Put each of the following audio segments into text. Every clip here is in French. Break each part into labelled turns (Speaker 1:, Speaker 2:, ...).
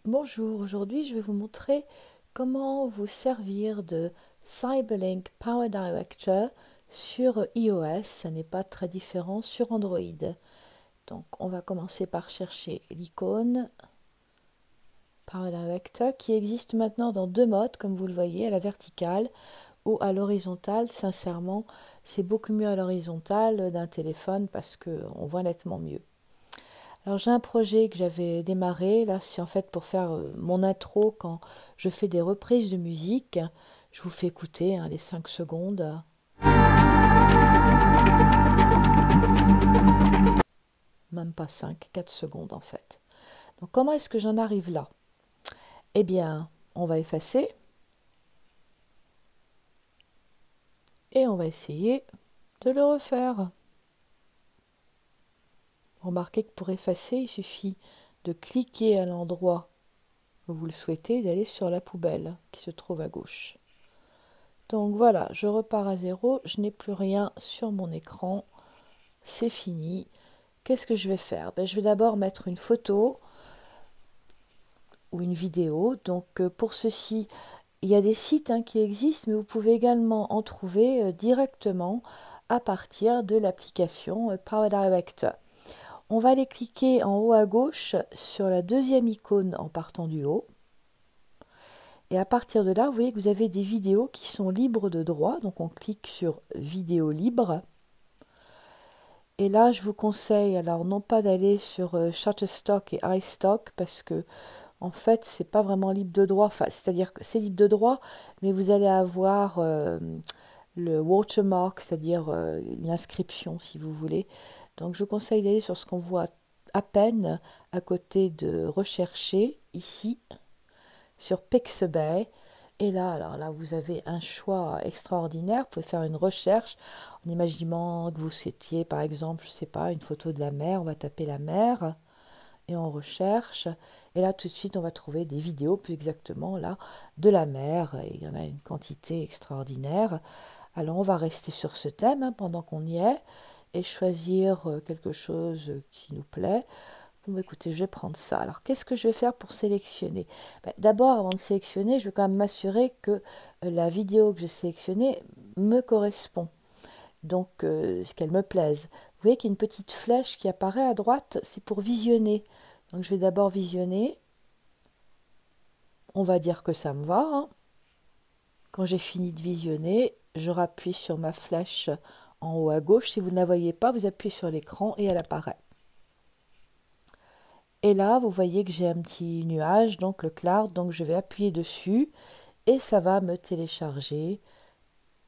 Speaker 1: Bonjour, aujourd'hui je vais vous montrer comment vous servir de Cyberlink Power Director sur iOS. Ça n'est pas très différent sur Android. Donc on va commencer par chercher l'icône Power Director qui existe maintenant dans deux modes comme vous le voyez, à la verticale ou à l'horizontale. Sincèrement, c'est beaucoup mieux à l'horizontale d'un téléphone parce qu'on voit nettement mieux. Alors j'ai un projet que j'avais démarré, là c'est en fait pour faire mon intro quand je fais des reprises de musique. Je vous fais écouter les 5 secondes. Même pas 5, 4 secondes en fait. Donc comment est-ce que j'en arrive là? Eh bien, on va effacer. Et on va essayer de le refaire. Remarquez que pour effacer, il suffit de cliquer à l'endroit où vous le souhaitez et d'aller sur la poubelle qui se trouve à gauche. Donc voilà, je repars à zéro, je n'ai plus rien sur mon écran, c'est fini. Qu'est-ce que je vais faire? Je vais d'abord mettre une photo ou une vidéo. Donc pour ceci, il y a des sites qui existent, mais vous pouvez également en trouver directement à partir de l'application Power Director. On va aller cliquer en haut à gauche sur la deuxième icône en partant du haut. Et à partir de là, vous voyez que vous avez des vidéos qui sont libres de droit. Donc on clique sur vidéo libre. Et là, je vous conseille, alors non pas d'aller sur Shutterstock et iStock parce que en fait, c'est pas vraiment libre de droit. Enfin, c'est-à-dire que c'est libre de droit, mais vous allez avoir le watermark, c'est-à-dire une inscription si vous voulez. Donc je vous conseille d'aller sur ce qu'on voit à peine à côté de rechercher ici sur Pixabay. Et là, alors là, vous avez un choix extraordinaire. Vous pouvez faire une recherche en imaginant que vous souhaitiez, par exemple, je sais pas, une photo de la mer. On va taper la mer et on recherche. Et là, tout de suite, on va trouver des vidéos, plus exactement, là, de la mer. Et il y en a une quantité extraordinaire. Alors, on va rester sur ce thème pendant qu'on y est et choisir quelque chose qui nous plaît. Bon, écoutez, je vais prendre ça. Alors, qu'est-ce que je vais faire pour sélectionner? D'abord, avant de sélectionner, je vais quand même m'assurer que la vidéo que j'ai sélectionnée me correspond. Donc, qu'elle me plaise. Vous voyez qu'il y a une petite flèche qui apparaît à droite, c'est pour visionner. Donc, je vais d'abord visionner. On va dire que ça me va. Quand j'ai fini de visionner, je rappuie sur ma flèche en haut à gauche. Si vous ne la voyez pas, vous appuyez sur l'écran et elle apparaît. Et là, vous voyez que j'ai un petit nuage, donc le cloud, donc je vais appuyer dessus et ça va me télécharger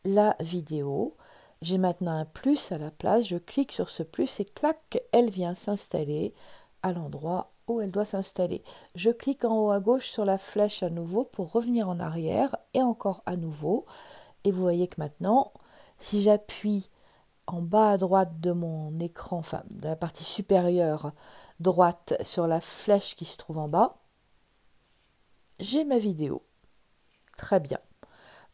Speaker 1: la vidéo. J'ai maintenant un plus à la place, je clique sur ce plus et clac, elle vient s'installer à l'endroit où elle doit s'installer. Je clique en haut à gauche sur la flèche à nouveau pour revenir en arrière et encore à nouveau. Et vous voyez que maintenant, si j'appuie en bas à droite de mon écran, enfin de la partie supérieure droite sur la flèche qui se trouve en bas, j'ai ma vidéo. Très bien.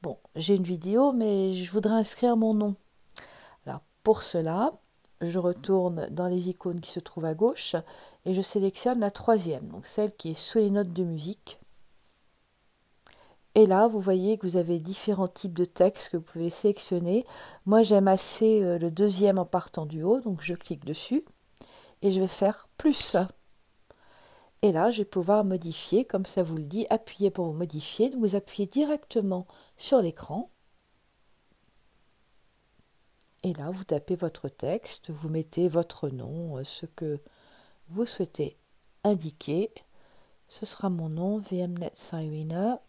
Speaker 1: Bon, j'ai une vidéo, mais je voudrais inscrire mon nom. Alors pour cela, je retourne dans les icônes qui se trouvent à gauche et je sélectionne la troisième, donc celle qui est sous les notes de musique. Et là, vous voyez que vous avez différents types de textes que vous pouvez sélectionner. Moi, j'aime assez le deuxième en partant du haut, donc je clique dessus et je vais faire plus. Et là, je vais pouvoir modifier, comme ça vous le dit, appuyer pour vous modifier. Donc, vous appuyez directement sur l'écran. Et là, vous tapez votre texte, vous mettez votre nom, ce que vous souhaitez indiquer. Ce sera mon nom, VMnet Cyrena.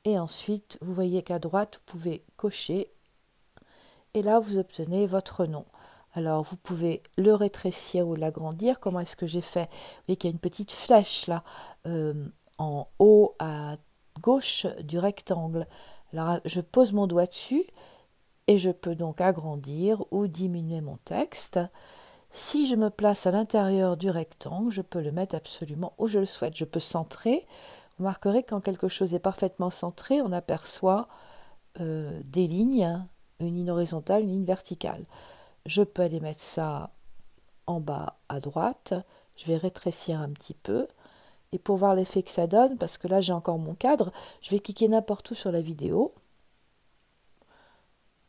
Speaker 1: Et ensuite, vous voyez qu'à droite, vous pouvez cocher. Et là, vous obtenez votre nom. Alors, vous pouvez le rétrécir ou l'agrandir. Comment est-ce que j'ai fait? Vous voyez qu'il y a une petite flèche là, en haut à gauche du rectangle. Alors, je pose mon doigt dessus et je peux donc agrandir ou diminuer mon texte. Si je me place à l'intérieur du rectangle, je peux le mettre absolument où je le souhaite. Je peux centrer. Vous remarquerez que quand quelque chose est parfaitement centré, on aperçoit des lignes, une ligne horizontale, une ligne verticale. Je peux aller mettre ça en bas à droite. Je vais rétrécir un petit peu. Et pour voir l'effet que ça donne, parce que là j'ai encore mon cadre, je vais cliquer n'importe où sur la vidéo.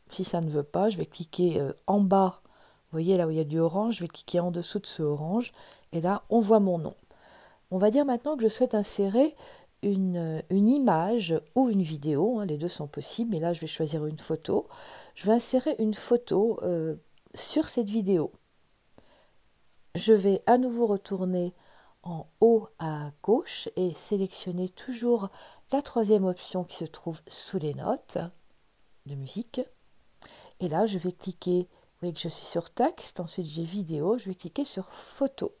Speaker 1: Si ça ne veut pas, je vais cliquer en bas. Vous voyez là où il y a du orange, je vais cliquer en dessous de ce orange. Et là, on voit mon nom. On va dire maintenant que je souhaite insérer une image ou une vidéo. Hein, les deux sont possibles, mais là je vais choisir une photo. Je vais insérer une photo sur cette vidéo. Je vais à nouveau retourner en haut à gauche et sélectionner toujours la troisième option qui se trouve sous les notes de musique. Et là, je vais cliquer, vous voyez que je suis sur texte, ensuite j'ai vidéo, je vais cliquer sur photo.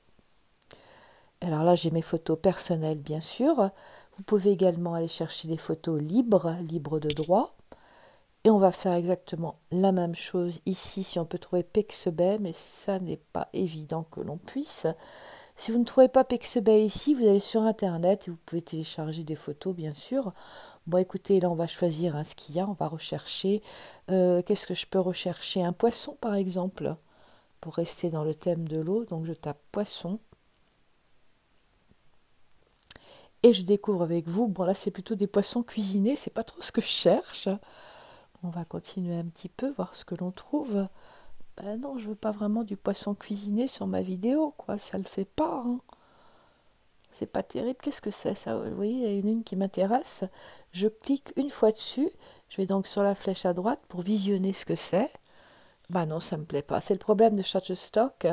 Speaker 1: Alors là, j'ai mes photos personnelles, bien sûr. Vous pouvez également aller chercher des photos libres de droit. Et on va faire exactement la même chose ici, si on peut trouver Pixabay, mais ça n'est pas évident que l'on puisse. Si vous ne trouvez pas Pixabay ici, vous allez sur Internet et vous pouvez télécharger des photos, bien sûr. Bon, écoutez, là, on va choisir ce qu'il y a. On va rechercher. Qu'est-ce que je peux rechercher? Un poisson, par exemple, pour rester dans le thème de l'eau. Donc, je tape poisson. Et je découvre avec vous. Bon, là, c'est plutôt des poissons cuisinés. C'est pas trop ce que je cherche. On va continuer un petit peu, voir ce que l'on trouve. Ben non, je veux pas vraiment du poisson cuisiné sur ma vidéo, quoi. Ça le fait pas, hein. C'est pas terrible. Qu'est-ce que c'est ça? Vous voyez, il y a une qui m'intéresse. Je clique une fois dessus. Je vais donc sur la flèche à droite pour visionner ce que c'est. Bah non, ça me plaît pas. C'est le problème de Shutterstock.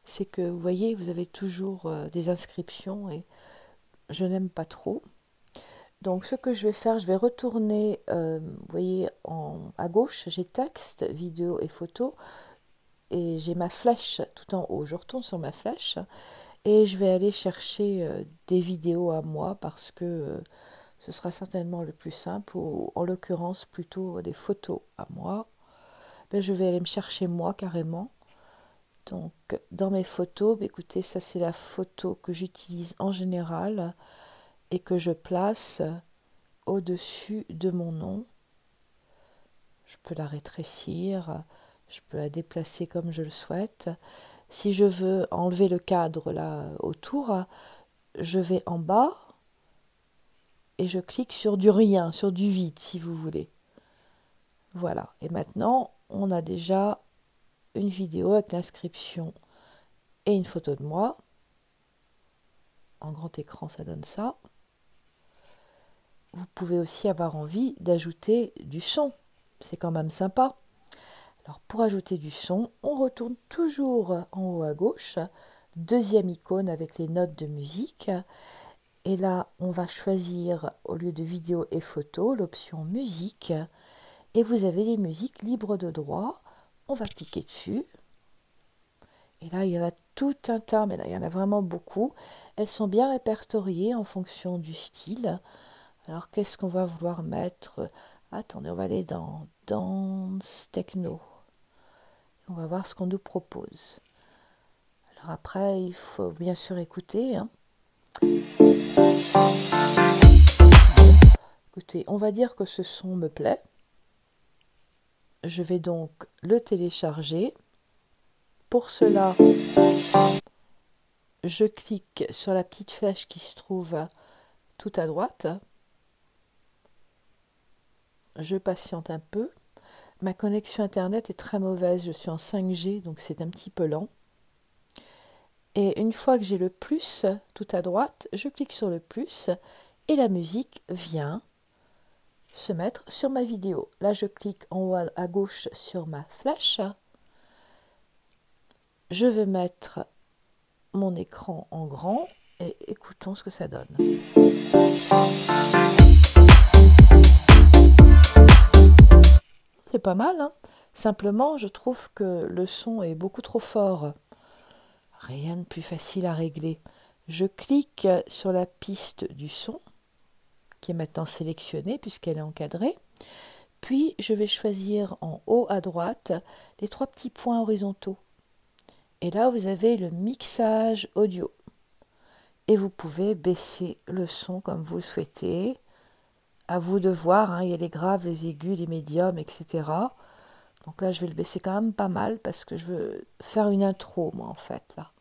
Speaker 1: C'est que, vous voyez, vous avez toujours des inscriptions et je n'aime pas trop. Donc, ce que je vais faire, je vais retourner, vous voyez, à gauche, j'ai texte, vidéo et photo. Et j'ai ma flèche tout en haut. Je retourne sur ma flèche et je vais aller chercher des vidéos à moi parce que ce sera certainement le plus simple, ou en l'occurrence plutôt des photos à moi. Ben, je vais aller me chercher moi carrément. Donc dans mes photos, ben, écoutez, ça c'est la photo que j'utilise en général et que je place au-dessus de mon nom. Je peux la rétrécir, je peux la déplacer comme je le souhaite. Si je veux enlever le cadre là autour, je vais en bas et je clique sur du rien, sur du vide si vous voulez. Voilà. Et maintenant, on a déjà une vidéo avec l'inscription et une photo de moi. En grand écran, ça donne ça. Vous pouvez aussi avoir envie d'ajouter du son. C'est quand même sympa. Alors pour ajouter du son, on retourne toujours en haut à gauche. Deuxième icône avec les notes de musique. Et là, on va choisir, au lieu de vidéo et photo, l'option musique. Et vous avez les musiques libres de droit. On va cliquer dessus. Et là, il y en a tout un tas, mais là, il y en a vraiment beaucoup. Elles sont bien répertoriées en fonction du style. Alors, qu'est-ce qu'on va vouloir mettre? Attendez, on va aller dans Dance Techno. On va voir ce qu'on nous propose. Alors après, il faut bien sûr écouter, hein. Écoutez, on va dire que ce son me plaît. Je vais donc le télécharger. Pour cela, je clique sur la petite flèche qui se trouve tout à droite. Je patiente un peu. Ma connexion Internet est très mauvaise. Je suis en 5G, donc c'est un petit peu lent. Et une fois que j'ai le plus tout à droite, je clique sur le plus et la musique vient se mettre sur ma vidéo. Là, je clique en haut à gauche sur ma flèche. Je vais mettre mon écran en grand et écoutons ce que ça donne. C'est pas mal, hein? Simplement, je trouve que le son est beaucoup trop fort. Rien de plus facile à régler. Je clique sur la piste du son, qui est maintenant sélectionnée puisqu'elle est encadrée. Puis, je vais choisir en haut à droite les trois petits points horizontaux. Et là, vous avez le mixage audio. Et vous pouvez baisser le son comme vous le souhaitez. À vous de voir, hein, il y a les graves, les aigus, les médiums, etc. Donc là, je vais le baisser quand même pas mal parce que je veux faire une intro, moi, en fait, là.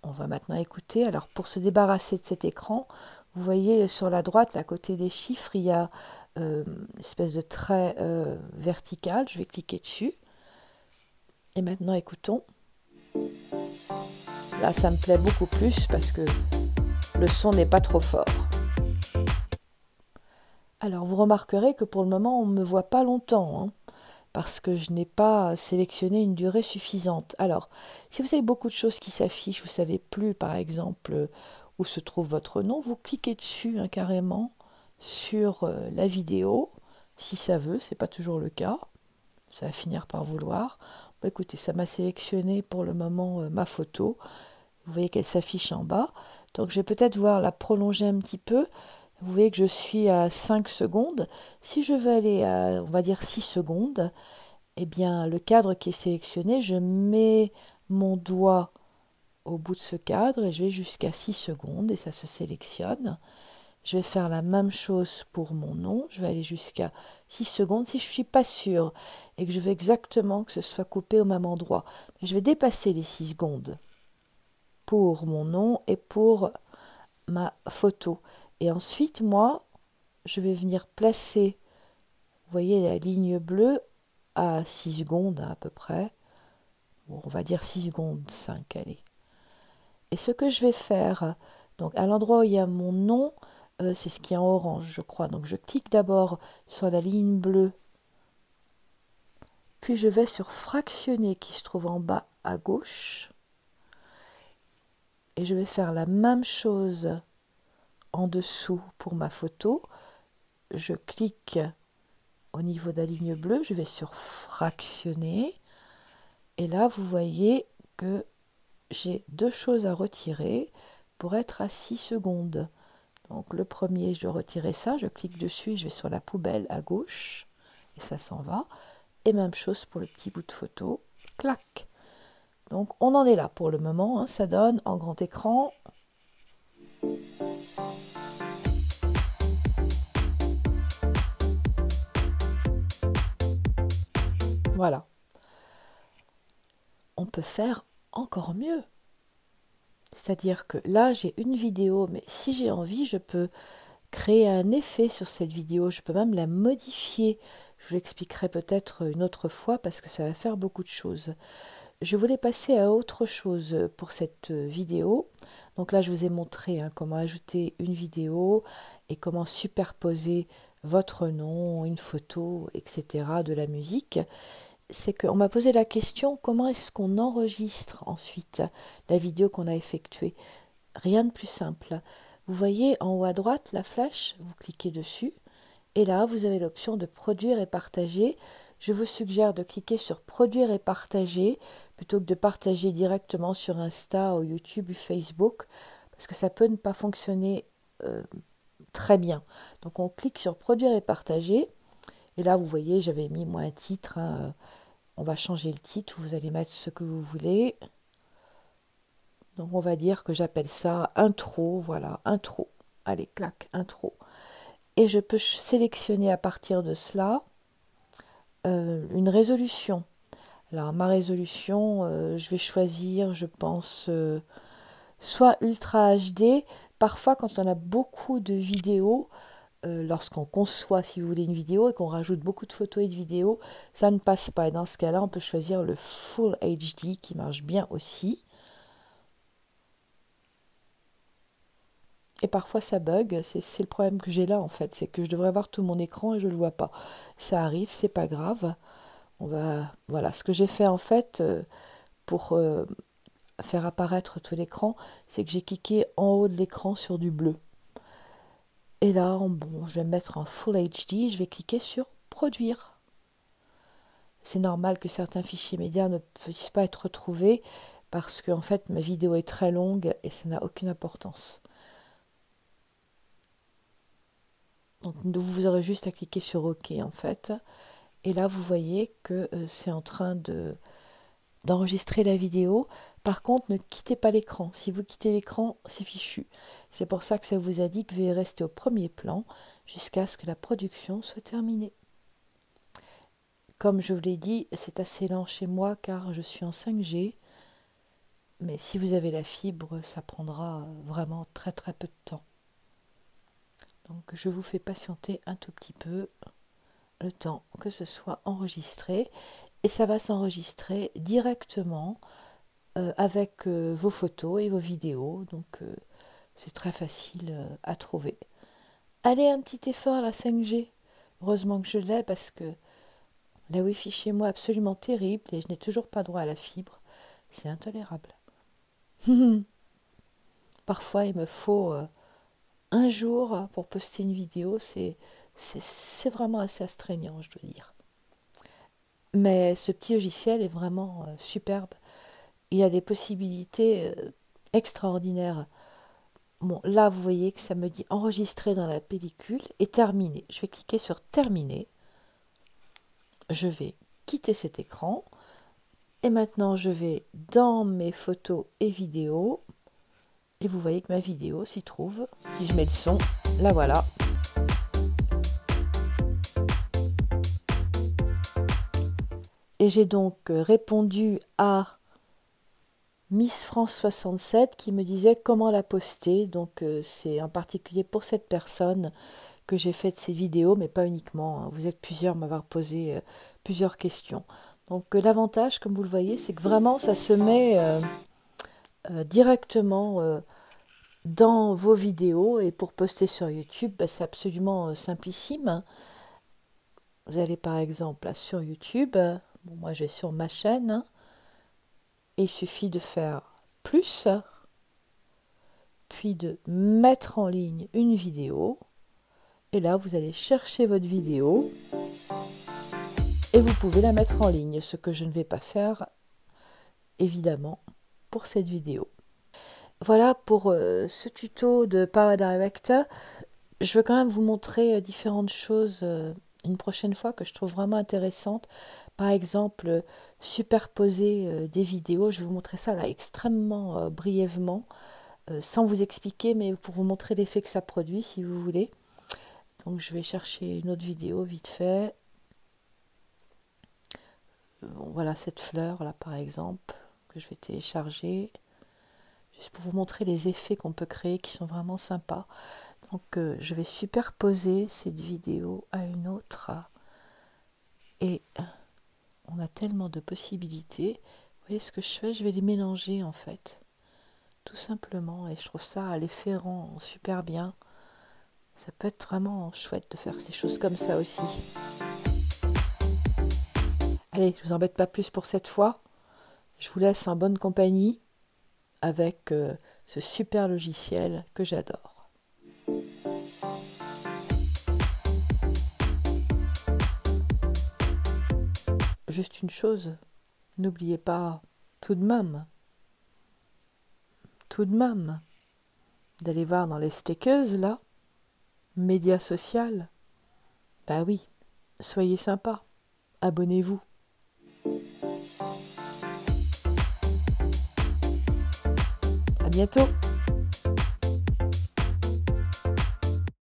Speaker 1: On va maintenant écouter. Alors pour se débarrasser de cet écran, vous voyez sur la droite, à côté des chiffres, il y a une espèce de trait vertical. Je vais cliquer dessus. Et maintenant écoutons. Là ça me plaît beaucoup plus parce que le son n'est pas trop fort. Alors vous remarquerez que pour le moment on ne me voit pas longtemps, hein, parce que je n'ai pas sélectionné une durée suffisante. Alors, si vous avez beaucoup de choses qui s'affichent, vous ne savez plus par exemple où se trouve votre nom, vous cliquez dessus hein, carrément sur la vidéo, si ça veut, c'est pas toujours le cas, ça va finir par vouloir. Bon, écoutez, ça m'a sélectionné pour le moment ma photo, vous voyez qu'elle s'affiche en bas, donc je vais peut-être voir la prolonger un petit peu. Vous voyez que je suis à 5 secondes. Si je veux aller à, on va dire 6 secondes, eh bien, le cadre qui est sélectionné, je mets mon doigt au bout de ce cadre et je vais jusqu'à 6 secondes et ça se sélectionne. Je vais faire la même chose pour mon nom. Je vais aller jusqu'à 6 secondes. Si je ne suis pas sûre et que je veux exactement que ce soit coupé au même endroit, je vais dépasser les 6 secondes pour mon nom et pour ma photo. Et ensuite, moi, je vais venir placer, vous voyez, la ligne bleue à 6 secondes à peu près. Bon, on va dire 6 secondes 5, allez. Et ce que je vais faire, donc à l'endroit où il y a mon nom, c'est ce qui est en orange, je crois. Donc je clique d'abord sur la ligne bleue, puis je vais sur fractionner qui se trouve en bas à gauche. Et je vais faire la même chose en dessous pour ma photo. Je clique au niveau de la ligne bleue, je vais sur fractionner. Et là, vous voyez que j'ai deux choses à retirer pour être à 6 secondes. Donc le premier, je dois retirer ça, je clique dessus, je vais sur la poubelle à gauche, et ça s'en va. Et même chose pour le petit bout de photo, clac. Donc on en est là pour le moment, hein, ça donne en grand écran. Voilà. On peut faire encore mieux. C'est-à-dire que là, j'ai une vidéo, mais si j'ai envie, je peux créer un effet sur cette vidéo. Je peux même la modifier. Je vous l'expliquerai peut-être une autre fois parce que ça va faire beaucoup de choses. Je voulais passer à autre chose pour cette vidéo. Donc là, je vous ai montré hein, comment ajouter une vidéo et comment superposer votre nom, une photo, etc. de la musique. C'est qu'on m'a posé la question, comment est-ce qu'on enregistre ensuite la vidéo qu'on a effectuée? Rien de plus simple. Vous voyez en haut à droite la flèche, vous cliquez dessus et là vous avez l'option de produire et partager. Je vous suggère de cliquer sur produire et partager plutôt que de partager directement sur Insta ou YouTube ou Facebook parce que ça peut ne pas fonctionner très bien. Donc on clique sur produire et partager et là vous voyez j'avais mis moi un titre, hein, on va changer le titre, vous allez mettre ce que vous voulez. Donc on va dire que j'appelle ça intro, voilà, intro. Allez, clac, intro. Et je peux sélectionner à partir de cela une résolution. Alors ma résolution, je vais choisir, je pense, soit Ultra HD. Parfois quand on a beaucoup de vidéos, lorsqu'on conçoit, si vous voulez, une vidéo et qu'on rajoute beaucoup de photos et de vidéos, ça ne passe pas. Et dans ce cas-là, on peut choisir le Full HD qui marche bien aussi. Et parfois ça bug, c'est le problème que j'ai là en fait, c'est que je devrais voir tout mon écran et je ne le vois pas. Ça arrive, c'est pas grave. Voilà, ce que j'ai fait en fait pour faire apparaître tout l'écran, c'est que j'ai cliqué en haut de l'écran sur du bleu. Et là, bon, je vais me mettre en Full HD, je vais cliquer sur Produire. C'est normal que certains fichiers médias ne puissent pas être retrouvés parce que en fait ma vidéo est très longue et ça n'a aucune importance. Donc vous aurez juste à cliquer sur OK en fait. Et là vous voyez que c'est en train d'enregistrer la vidéo. Par contre, ne quittez pas l'écran. Si vous quittez l'écran, c'est fichu. C'est pour ça que ça vous a dit que vous allez rester au premier plan jusqu'à ce que la production soit terminée. Comme je vous l'ai dit, c'est assez lent chez moi car je suis en 5G. Mais si vous avez la fibre, ça prendra vraiment très très peu de temps. Donc je vous fais patienter un tout petit peu le temps que ce soit enregistré. Et ça va s'enregistrer directement avec vos photos et vos vidéos. Donc c'est très facile à trouver. Allez, un petit effort la 5G. Heureusement que je l'ai parce que la Wi-Fi chez moi est absolument terrible et je n'ai toujours pas droit à la fibre. C'est intolérable. Parfois, il me faut un jour pour poster une vidéo. C'est vraiment assez astreignant, je dois dire. Mais ce petit logiciel est vraiment superbe. Il y a des possibilités extraordinaires. Bon, là, vous voyez que ça me dit enregistrer dans la pellicule et terminer. Je vais cliquer sur terminer. Je vais quitter cet écran. Et maintenant, je vais dans mes photos et vidéos. Et vous voyez que ma vidéo s'y trouve. Si je mets le son, la voilà. Et j'ai donc répondu à Miss France 67 qui me disait comment la poster. Donc c'est en particulier pour cette personne que j'ai fait ces vidéos, mais pas uniquement, hein. Vous êtes plusieurs à m'avoir posé plusieurs questions. Donc l'avantage, comme vous le voyez, c'est que vraiment ça se met directement dans vos vidéos. Et pour poster sur YouTube, bah, c'est absolument simplissime. Vous allez par exemple là, sur YouTube. Bon, moi je vais sur ma chaîne. Hein, et il suffit de faire plus, puis de mettre en ligne une vidéo. Et là, vous allez chercher votre vidéo et vous pouvez la mettre en ligne, ce que je ne vais pas faire, évidemment, pour cette vidéo. Voilà pour ce tuto de Power Director. Je veux quand même vous montrer différentes choses une prochaine fois que je trouve vraiment intéressantes. Par exemple, superposer des vidéos. Je vais vous montrer ça là extrêmement brièvement, sans vous expliquer, mais pour vous montrer l'effet que ça produit, si vous voulez. Donc je vais chercher une autre vidéo vite fait. Bon, voilà cette fleur là par exemple, que je vais télécharger. Juste pour vous montrer les effets qu'on peut créer qui sont vraiment sympas. Donc je vais superposer cette vidéo à une autre. Et on a tellement de possibilités. Vous voyez ce que je fais? Je vais les mélanger en fait. Tout simplement. Et je trouve ça, l'effet rend super bien. Ça peut être vraiment chouette de faire ces choses comme ça aussi. Allez, je vous embête pas plus pour cette fois. Je vous laisse en bonne compagnie avec ce super logiciel que j'adore. Juste une chose, n'oubliez pas tout de même, d'aller voir dans les stickers là, médias sociaux. Bah oui, soyez sympa, abonnez-vous. À bientôt.